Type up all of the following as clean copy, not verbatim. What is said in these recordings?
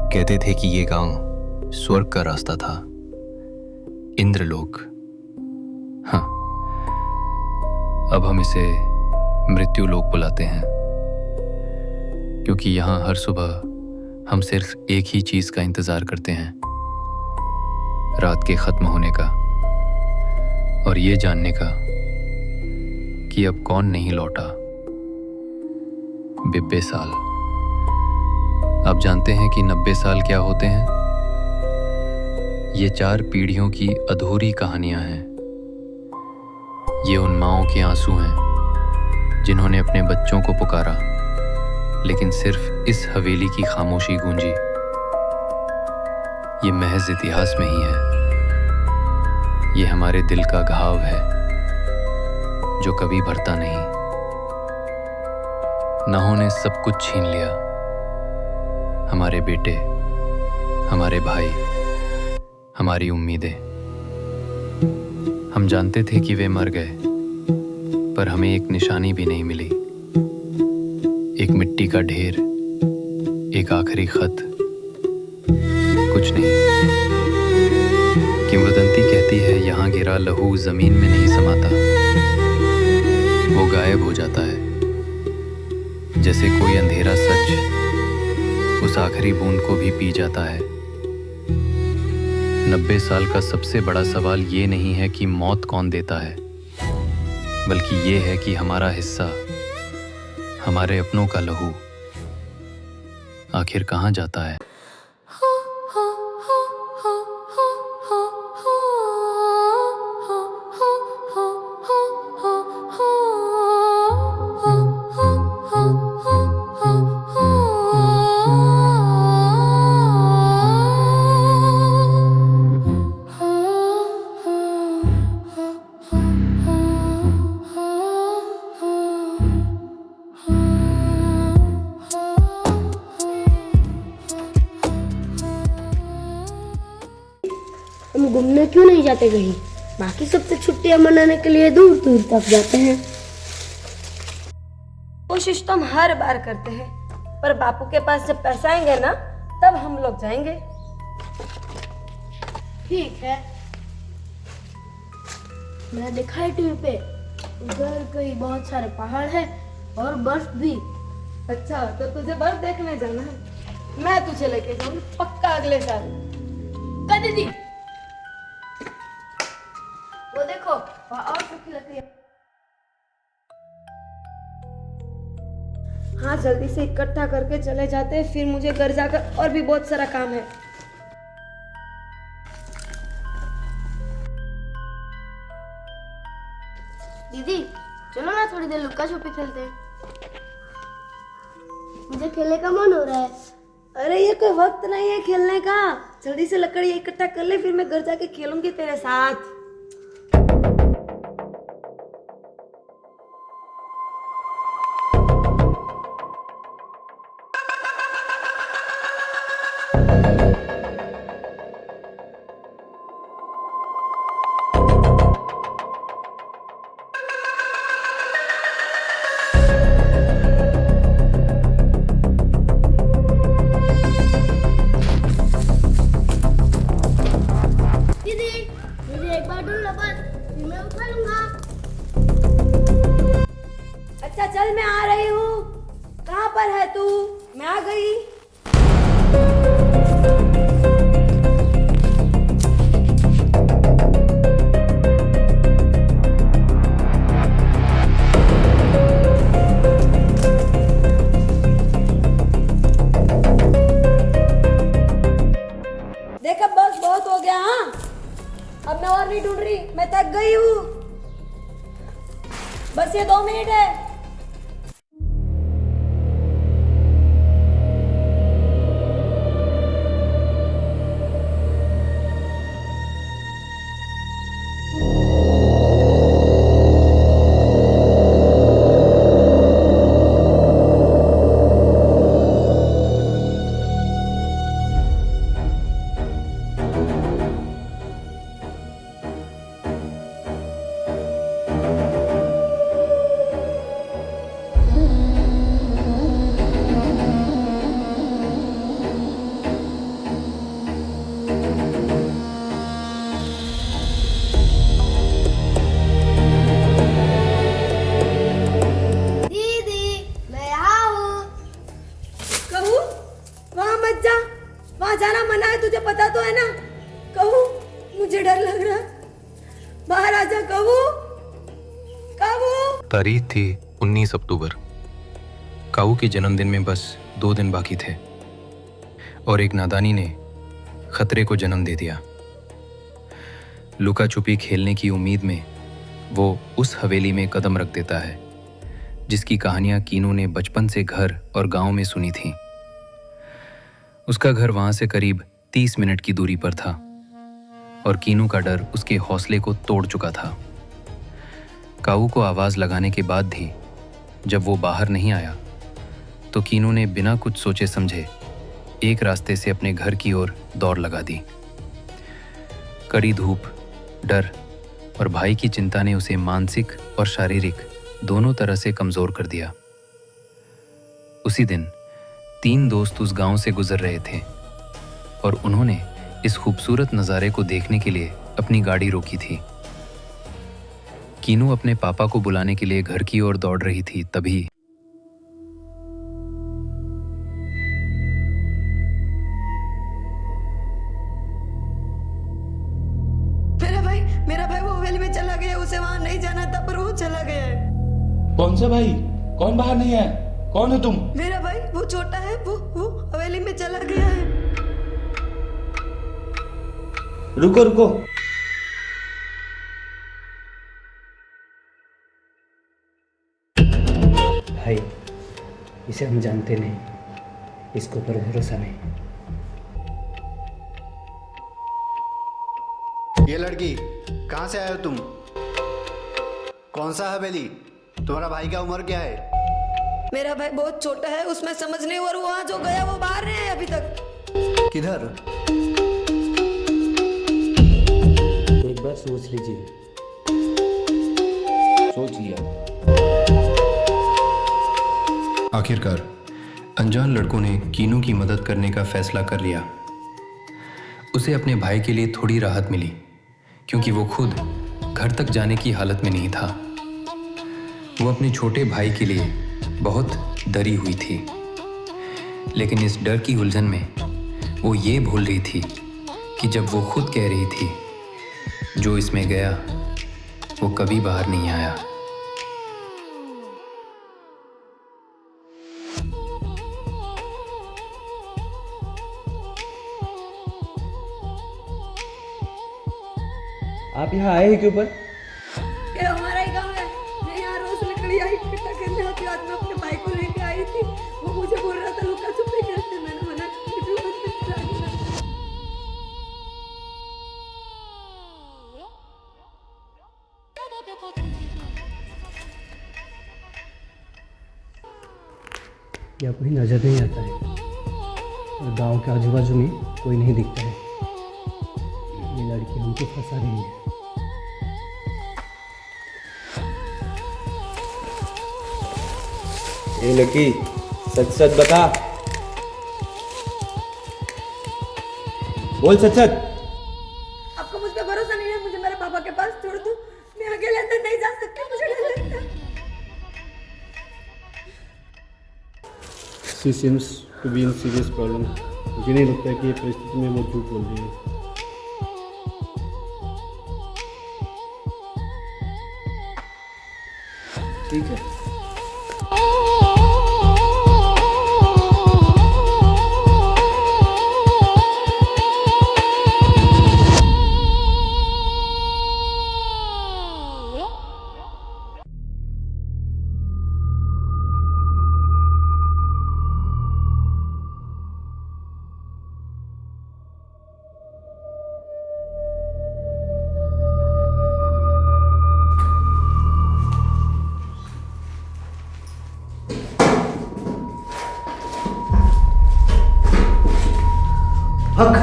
कहते थे कि ये गांव स्वर्ग का रास्ता था, इंद्रलोक। हाँ, अब हम इसे मृत्यु लोक बुलाते हैं, क्योंकि यहाँ हर सुबह हम सिर्फ एक ही चीज का इंतजार करते हैं, रात के खत्म होने का और ये जानने का कि अब कौन नहीं लौटा। बिब्बे साल। आप जानते हैं कि 90 साल क्या होते हैं? ये 4 पीढ़ियों की अधूरी कहानियां हैं। ये उन माँओं के आंसू हैं जिन्होंने अपने बच्चों को पुकारा, लेकिन सिर्फ इस हवेली की खामोशी गूंजी। ये महज इतिहास में ही है। ये हमारे दिल का घाव है जो कभी भरता नहीं। नाहों ने सब कुछ छीन लिया, हमारे बेटे, हमारे भाई, हमारी उम्मीदें। हम जानते थे कि वे मर गए, पर हमें एक निशानी भी नहीं मिली। एक मिट्टी का ढेर, एक आखिरी खत, कुछ नहीं। किंवदंती कहती है यहाँ गिरा लहू जमीन में नहीं समाता, वो गायब हो जाता है, जैसे कोई अंधेरा सच उस आखिरी बूंद को भी पी जाता है। 90 साल का सबसे बड़ा सवाल ये नहीं है कि मौत कौन देता है, बल्कि ये है कि हमारा हिस्सा, हमारे अपनों का लहू आखिर कहाँ जाता है। हम घूमने क्यों नहीं जाते कहीं? बाकी सब तो छुट्टियां मनाने के लिए दूर दूर तक जाते हैं। कोशिश तो हम हर बार करते हैं, पर बापू के पास जब पैसा आएंगे ना, तब हम लोग जाएंगे। ठीक है। मैंने देखा है टीवी पे, उधर कहीं बहुत सारे पहाड़ है और बर्फ भी। अच्छा, तो तुझे बर्फ देखने जाना है? मैं तुझे लेके जाऊंगी पक्का अगले साल। का दीदी, वो देखो वहाँ और सूखी लकड़ियाँ। हाँ, जल्दी से इकट्ठा करके चले जाते हैं, फिर मुझे घर जाकर और भी बहुत सारा काम है। दीदी चलो ना थोड़ी देर लुक्का छुपी खेलते हैं। मुझे खेलने का मन हो रहा है। अरे ये कोई वक्त नहीं है खेलने का, जल्दी से लकड़ी इकट्ठा कर ले, फिर मैं घर जाके खेलूंगी तेरे साथ। अच्छा चल, मैं आ रही हूँ। कहाँ पर है तू? मैं आ गई। देखा, बस बहुत हो गया। हाँ, अब मैं और नहीं ढूंढ रही, मैं थक गई हूँ। बस ये 2 मिनट है। तुझे पता तो है ना? कहू, मुझे डर लग रहा। बाहर आजा कहू, कहू। तारीख थी 19 अक्टूबर। काऊ के जन्मदिन में बस 2 दिन बाकी थे और एक नादानी ने खतरे को जन्म दे दिया। लुका छुपी खेलने की उम्मीद में वो उस हवेली में कदम रख देता है जिसकी कहानियां कीनू ने बचपन से घर और गांव में सुनी थीं। उसका घर वहां से करीब 30 मिनट की दूरी पर था और कीनू का डर उसके हौसले को तोड़ चुका था। काऊ को आवाज लगाने के बाद भी जब वो बाहर नहीं आया तो कीनू ने बिना कुछ सोचे समझे एक रास्ते से अपने घर की ओर दौड़ लगा दी। कड़ी धूप, डर और भाई की चिंता ने उसे मानसिक और शारीरिक दोनों तरह से कमजोर कर दिया। उसी दिन 3 दोस्त उस गांव से गुजर रहे थे और उन्होंने इस खूबसूरत नज़ारे को देखने के लिए अपनी गाड़ी रोकी थी। कीनू अपने पापा को बुलाने के लिए घर की ओर दौड़ रही थी, तभी मेरा भाई वो हवेली में चला गया। उसे वहां नहीं जाना था पर वो चला गया है। कौन सा भाई? कौन बाहर नहीं है? कौन हो तुम? मेरा भाई वो छोटा है, वो हवेली में चला गया है। रुको रुको, भाई इसे हम जानते नहीं, इसको पर भरोसा नहीं। ये लड़की कहाँ से आए हो तुम? कौन सा हवेली? तुम्हारा भाई का उम्र क्या है? मेरा भाई बहुत छोटा है, उसमें समझ नहीं। और वहाँ जो गया वो बाहर नहीं है अभी तक। किधर? एक बार सोच लीजिए। सोच लिया। आखिरकार अनजान लड़कों ने कीनू की मदद करने का फैसला कर लिया। उसे अपने भाई के लिए थोड़ी राहत मिली क्योंकि वो खुद घर तक जाने की हालत में नहीं था। वो अपने छोटे भाई के लिए बहुत डरी हुई थी, लेकिन इस डर की उलझन में वो ये भूल रही थी कि जब वो खुद कह रही थी, जो इसमें गया वो कभी बाहर नहीं आया। आप यहाँ आए हैं क्यों पर? ये हमारा ही गाँव है। मैं यहाँ रोज लकड़ी इकट्ठा करने आती हूँ। आज मैं अपने भाई को लेके आई थी। वो मुझे बोल रहा था लुका छुपी खेलते। मैंने मना कर दिया, मत चला गया। यहाँ कोई नजर नहीं आता है और गांव के आजू बाजू में कोई नहीं दिखता है। ये लड़की हमको फंसा रही है। ये लड़की सच सच बता, बोल सच सच। आपको मुझ पे भरोसा नहीं है? मुझे मेरे पापा के पास छोड़ दो। मैं अकेले अंदर नहीं जा सकती, मुझे डर लगता है। She seems to be in serious problem. मुझे नहीं लगता कि ये परिस्थिति में वो झूठ बोल रही है। ठीक है, हक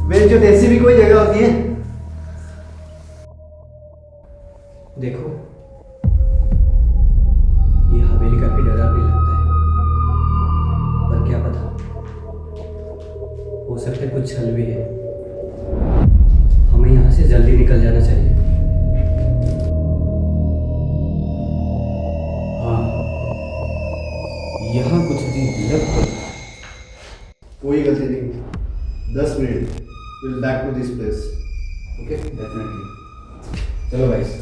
मेरी जो ऐसी भी कोई जगह होती है। देखो ये हवेली काफी डरावनी लगता है, पर क्या पता हो सकता है कुछ छल भी है। हमें यहाँ से जल्दी निकल जाना चाहिए। हाँ, यहाँ कुछ दिन लग पड़े। कोई गलती नहीं, 10 minute back to this place. Okay definitely. चलो गाइस.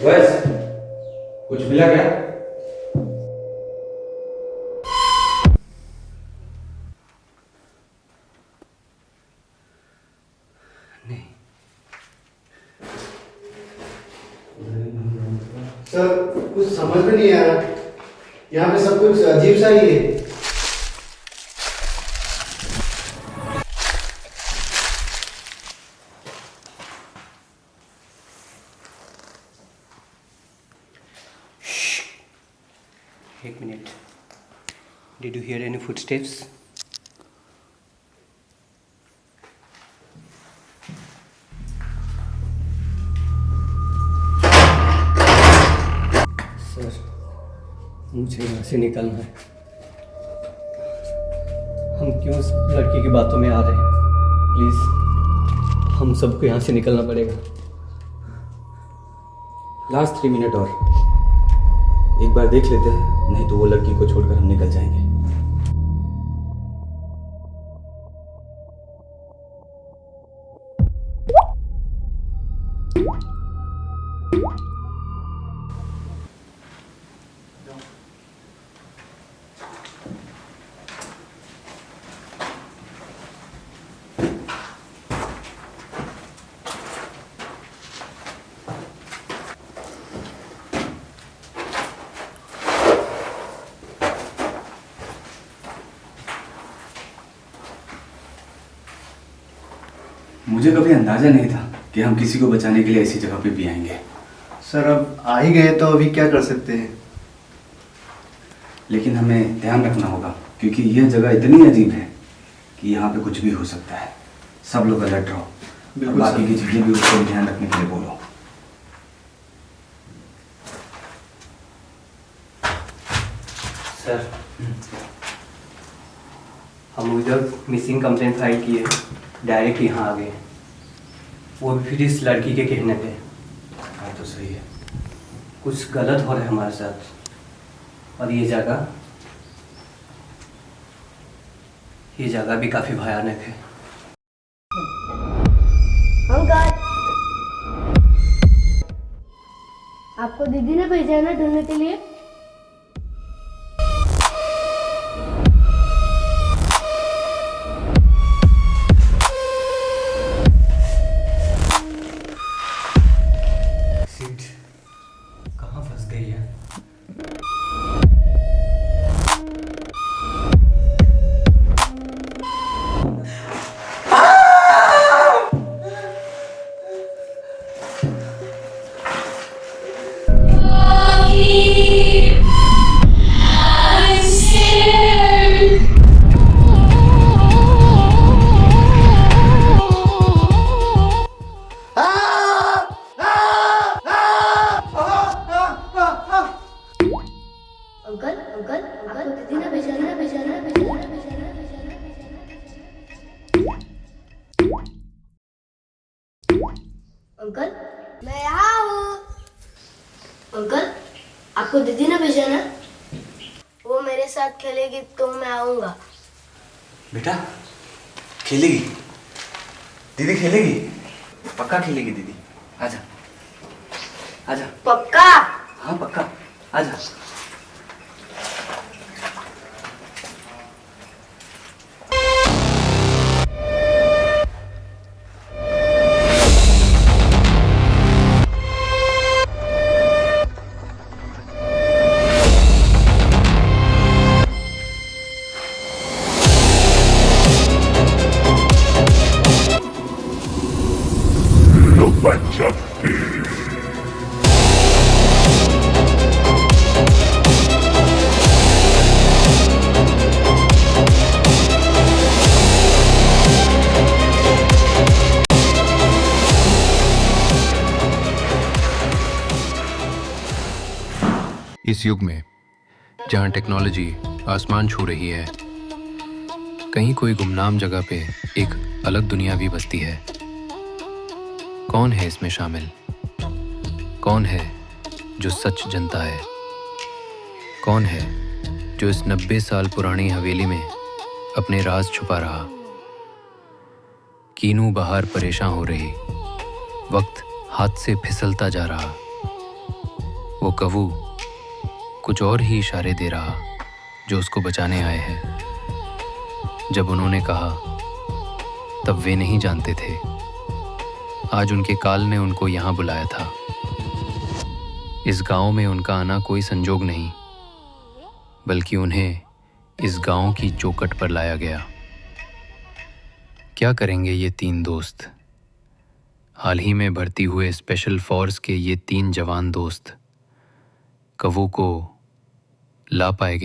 वैस कुछ मिला क्या? सर कुछ समझ में नहीं आ रहा. यहाँ पे सब कुछ अजीब सा ही है. एक minute. Did you here any footsteps? Sir मुझे यहाँ से निकलना है. हम क्यों उस लड़की की बातों में आ रहे हैं? प्लीज़ हम सबको यहाँ से निकलना पड़ेगा. लास्ट 3 मिनट और एक बार देख लेते हैं, नहीं तो वो लड़की को छोड़कर हम निकल जाएंगे. मुझे कभी अंदाजा नहीं था कि हम किसी को बचाने के लिए ऐसी जगह पे भी आएंगे. सर अब आ ही गए तो अभी क्या कर सकते हैं. लेकिन हमें ध्यान रखना होगा क्योंकि यह जगह इतनी अजीब है कि यहाँ पे कुछ भी हो सकता है. सब लोग अलर्ट रहो. और बाकी की चीजें भी उसको ध्यान रखने के लिए बोलो. सर हम उधर मिसिंग कंप्लेंट फाइल किए, डायरेक्ट यहाँ आ गए, वो भी फिर इस लड़की के कहने पे. बात तो सही है. कुछ गलत हो रहा है हमारे साथ. और ये जगह भी काफ़ी भयानक है. अंकल आपको दीदी ने भेजा है ना ढूंढने के लिए. कहाँ फंस गई है? अंकल अंकल आपको दीदी ने भेजा ना अंकल मैं यहाँ हूँ. अंकल आपको दीदी ने भेजा ना. वो मेरे साथ खेलेगी तो मैं आऊँगा. बेटा खेलेगी दीदी, खेलेगी पक्का, खेलेगी दीदी. आजा आजा. पक्का. हाँ पक्का, आजा. इस युग में जहां टेक्नोलॉजी आसमान छू रही है, कहीं कोई गुमनाम जगह पे एक अलग दुनिया भी बसती है। कौन है इसमें शामिल? कौन है जो सच जनता है? कौन है जो इस 90 साल पुरानी हवेली में अपने राज छुपा रहा? कीनू बहार परेशान हो रही, वक्त हाथ से फिसलता जा रहा। वो कवू कुछ और ही इशारे दे रहा जो उसको बचाने आए हैं। जब उन्होंने कहा तब वे नहीं जानते थे आज उनके काल ने उनको यहाँ बुलाया था। इस गांव में उनका आना कोई संजोग नहीं, बल्कि उन्हें इस गांव की चौखट पर लाया गया। क्या करेंगे ये 3 दोस्त? हाल ही में भर्ती हुए स्पेशल फोर्स के ये 3 जवान दोस्त कवू को ला पाएंगे?